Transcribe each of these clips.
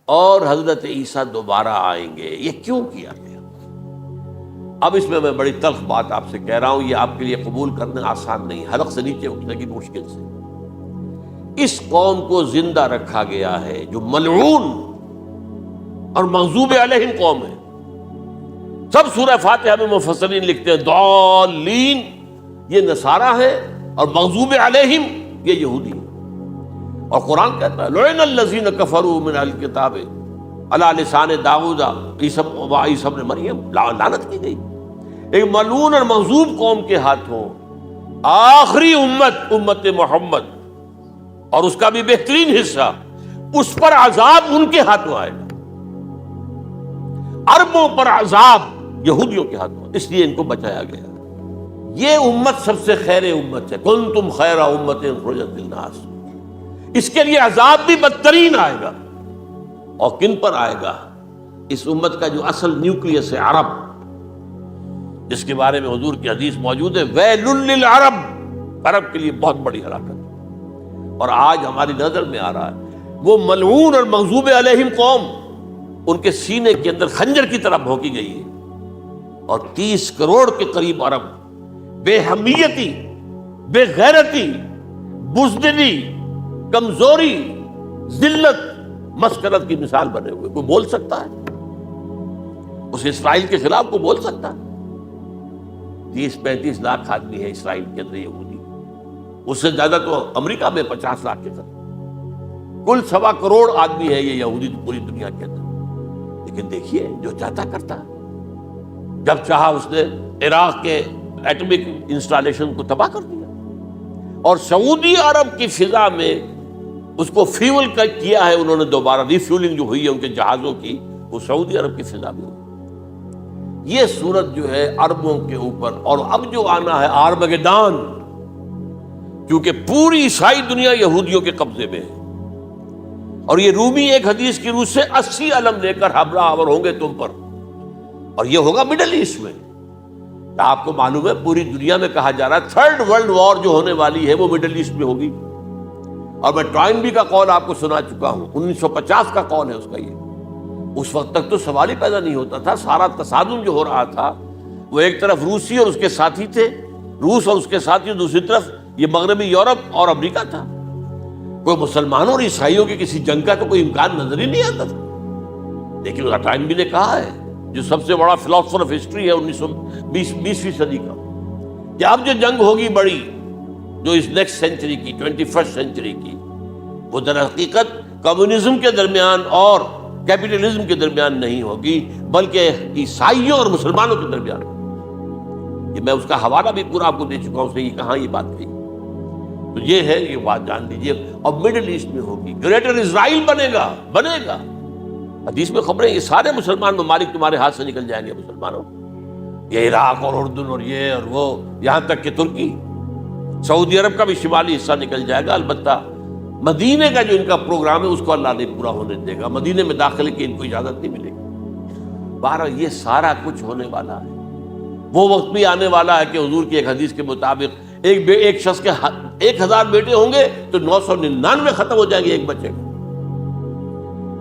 اور حضرت عیسیٰ دوبارہ آئیں گے۔ یہ کیوں کیا گیا؟ اب اس میں بڑی تلخ بات آپ سے کہہ رہا ہوں، یہ آپ کے لیے قبول کرنا آسان نہیں، حلق سے نیچے اٹھنے کی مشکل سے۔ اس قوم کو زندہ رکھا گیا ہے جو ملعون اور مغضوب علیہم قوم ہے۔ سب سورہ فاتحہ میں مفسرین لکھتے ہیں ضالین یہ نصارہ ہے اور مغضوب علیہم یہ یہودی ہے، اور قرآن کہتا ہے لعن الذین کفروا من اہل الکتاب علی لسان داؤد عیسی ابن مریم، لعنت کی گئی ایک ملعون اور مغضوب قوم کے ہاتھوں۔ آخری امت محمد اور اس کا بھی بہترین حصہ، اس پر عذاب ان کے ہاتھوں آئے گا، عربوں پر عذاب یہودیوں کے ہاتھوں، اس لیے ان کو بچایا گیا۔ یہ امت سب سے خیر امت ہے، کنتم خیر امت اخرجت للناس، اس کے لیے عذاب بھی بدترین آئے گا، اور کن پر آئے گا؟ اس امت کا جو اصل نیوکلیس ہے عرب، جس کے بارے میں حضور کی حدیث موجود ہے ویل للعرب، عرب کے لیے بہت بڑی ہلاکت۔ اور آج ہماری نظر میں آ رہا ہے وہ ملعون اور مغضوب علیہم قوم، ان کے سینے کے اندر خنجر کی طرح بھونکی گئی ہے، اور 30 کروڑ کے قریب عرب بے حمیتی، بے غیرتی، بزدلی، کمزوری، ذلت، مسکنت کی مثال بنے ہوئے۔ کوئی بول سکتا ہے اس اسرائیل کے خلاف؟ کوئی بول سکتا ہے؟ 30-35 لاکھ آدمی ہے اسرائیل کے اندر یہودی، اس سے زیادہ تو امریکہ میں 50 لاکھ کے قریب، کل 1.25 کروڑ آدمی ہے یہ یہودی پوری دنیا کے اندر۔ لیکن دیکھیے جو چاہتا کرتا ہے، جب چاہا اس نے عراق کے ایٹمک انسٹالیشن کو تباہ کر دیا، اور سعودی عرب کی فضا میں اس کو فیول کیا ہے انہوں نے، دوبارہ ری فیولنگ جو ہوئی ہے ان کے جہازوں کی، وہ سعودی عرب کی فضا میں ہوئی۔ یہ صورت جو ہے عربوں کے اوپر، اور اب جو آنا ہے آرمگیدان، کیونکہ پوری عیسائی دنیا یہودیوں کے قبضے میں ہے، اور یہ رومی ایک حدیث کی روح سے 80 علم لے کر حملہ آور ہوں گے تم پر، اور یہ ہوگا مڈل ایسٹ میں۔ آپ کو معلوم ہے پوری دنیا میں کہا جا رہا ہے 3rd ورلڈ وار جو ہونے والی ہے وہ مڈل ایسٹ میں ہوگی، اور میں ٹوائنبی کا قول آپ کو سنا چکا ہوں، 1950 کا قول ہے اس کا۔ یہ اس وقت تک تو سوال ہی پیدا نہیں ہوتا تھا، سارا تصادم جو ہو رہا تھا وہ ایک طرف روسی اور اس کے ساتھی تھے، روس اور اس کے ساتھی، دوسری طرف یہ مغربی یورپ اور امریکہ تھا۔ کوئی مسلمانوں اور عیسائیوں کی کسی جنگ کا تو کوئی امکان نظر ہی نہیں آتا تھا۔ لیکن ٹائنبی نے کہا ہے، جو سب سے بڑا فلاسفر آف ہسٹری ہے 20ویں صدی کا، کہ اب جو جنگ ہوگی بڑی، جو اس نیکسٹ سینچری کی، 21st سینچری کی، وہ در حقیقت کمیونزم کے درمیان اور کیپٹلزم کے درمیان نہیں ہوگی، بلکہ عیسائیوں اور مسلمانوں کے درمیان۔ یہ میں اس کا حوالہ بھی پورا آپ کو دے چکا ہوں، اس نے یہ کہاں یہ بات کہی، تو یہ ہے، یہ بات جان لیجیے۔ اور مڈل ایسٹ میں ہوگی، گریٹر اسرائیل بنے گا۔ حدیث میں خبریں، یہ سارے مسلمان ممالک تمہارے ہاتھ سے نکل جائیں گے مسلمانوں، یہ عراق اور اردن اور یہ اور وہ، یہاں تک کہ ترکی، سعودی عرب کا بھی شمالی حصہ نکل جائے گا۔ البتہ مدینے کا جو ان کا پروگرام ہے اس کو اللہ نہیں پورا ہونے دے گا، مدینے میں داخلے کی ان کو اجازت نہیں ملے گی۔ بہرحال یہ سارا کچھ ہونے والا ہے۔ وہ وقت بھی آنے والا ہے کہ حضور کی ایک حدیث کے مطابق ایک شخص کے 1000 بیٹے ہوں گے تو 999 ختم ہو جائیں گے ایک بچے کا۔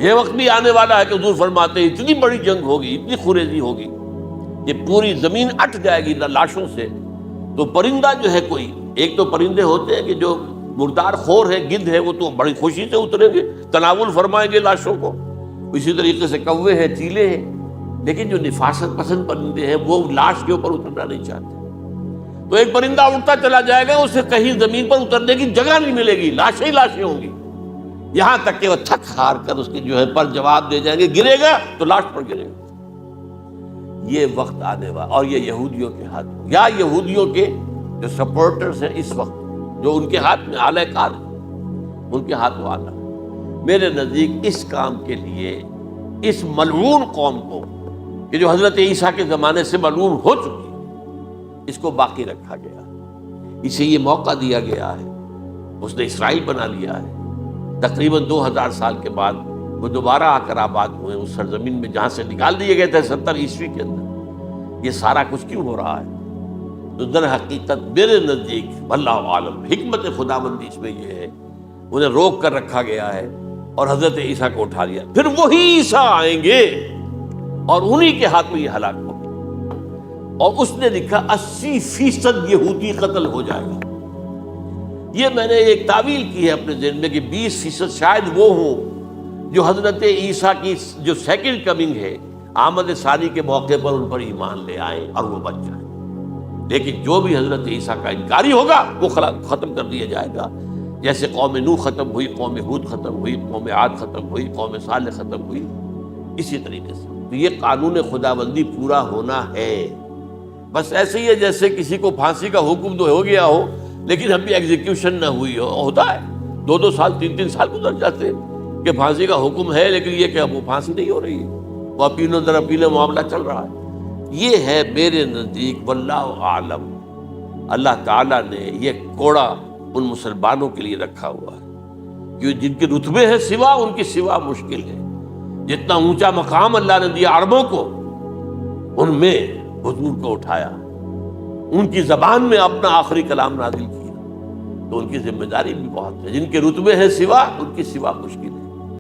یہ وقت بھی آنے والا ہے کہ حضور فرماتے ہیں اتنی بڑی جنگ ہوگی، اتنی خوریزی ہوگی، یہ پوری زمین اٹ جائے گی لاشوں سے۔ تو پرندہ جو ہے، کوئی ایک تو پرندے ہوتے ہیں کہ جو مردار خور ہے، گدھ ہے، وہ تو بڑی خوشی سے اتریں گے، تناول فرمائیں گے لاشوں کو۔ اسی طریقے سے کوے ہیں، چیلے ہیں، لیکن جو نفاست پسند پرندے ہیں وہ لاش کے اوپر اترنا نہیں چاہتے۔ تو ایک پرندہ اڑتا چلا جائے گا، اسے کہیں زمین پر اترنے کی جگہ نہیں ملے گی، لاشیں ہی لاشیں ہوں گی، یہاں تک کہ وہ تھک ہار کر اس کے جو ہے پر جواب دے جائیں گے، گرے گا تو لاش پر گرے گا۔ یہ وقت آنے والا، اور یہ یہودیوں کے ہاتھ، یا یہودیوں کے جو سپورٹرز ہیں اس وقت، جو ان کے ہاتھ میں آلہ کار، ان کے ہاتھ میں آلہ۔ میرے نزدیک اس کام کے لیے اس ملعون قوم کو، کہ جو حضرت عیسیٰ کے زمانے سے ملعون ہو چکی ہے، اس کو باقی رکھا گیا، اسے یہ موقع دیا گیا ہے۔ اس نے اسرائیل بنا لیا ہے، تقریباً 2000 سال کے بعد وہ دوبارہ آ کر آباد ہوئے اس سرزمین میں جہاں سے نکال دیے گئے تھے 70 عیسوی کے اندر۔ یہ سارا کچھ کیوں ہو رہا ہے؟ تو در حقیقت میرے نزدیک اللہ عالم حکمت خداوندی اس میں یہ ہے، انہیں روک کر رکھا گیا ہے اور حضرت عیسیٰ کو اٹھا لیا. پھر وہی عیسیٰ آئیں گے اور انہی کے ہاتھ میں یہ ہلاک ہوگا. اور اس نے لکھا 80% یہودی قتل ہو جائے گا. یہ میں نے ایک تعویل کی ہے اپنے ذہن میں کہ 20% شاید وہ ہوں جو حضرت عیسیٰ کی جو سیکنڈ کمنگ ہے آمد ثانی کے موقع پر ان پر ایمان لے آئیں اور وہ بچ جائیں. لیکن جو بھی حضرت عیسیٰ کا انکاری ہوگا وہ ختم کر دیا جائے گا. جیسے قوم نوح ختم ہوئی، قوم ہود ختم ہوئی، قوم عاد ختم ہوئی، قوم صالح ختم ہوئی، اسی طریقے سے. تو یہ قانون خداوندی پورا ہونا ہے. بس ایسے ہی ہے جیسے کسی کو پھانسی کا حکم تو ہو گیا ہو لیکن ابھی ایگزیکیوشن نہ ہوئی ہو. ہوتا ہے 2 سال 3 سال گزر جاتے ہیں کہ پھانسی کا حکم ہے لیکن یہ کہ وہ پھانسی نہیں ہو رہی ہے، وہ اپیلوں در اپیلیں معاملہ چل رہا ہے. یہ ہے میرے نزدیک واللہ عالم، اللہ تعالیٰ نے یہ کوڑا ان مسلمانوں کے لیے رکھا ہوا ہے کہ جن کے رتبے ہیں سوا، ان کی سوا مشکل ہے. جتنا اونچا مقام اللہ نے دیا عربوں کو، ان میں حضور کو اٹھایا، ان کی زبان میں اپنا آخری کلام نازل کیا، تو ان کی ذمہ داری بھی بہت ہے. جن کے رتبے ہیں سوا، ان کی سوا مشکل ہے.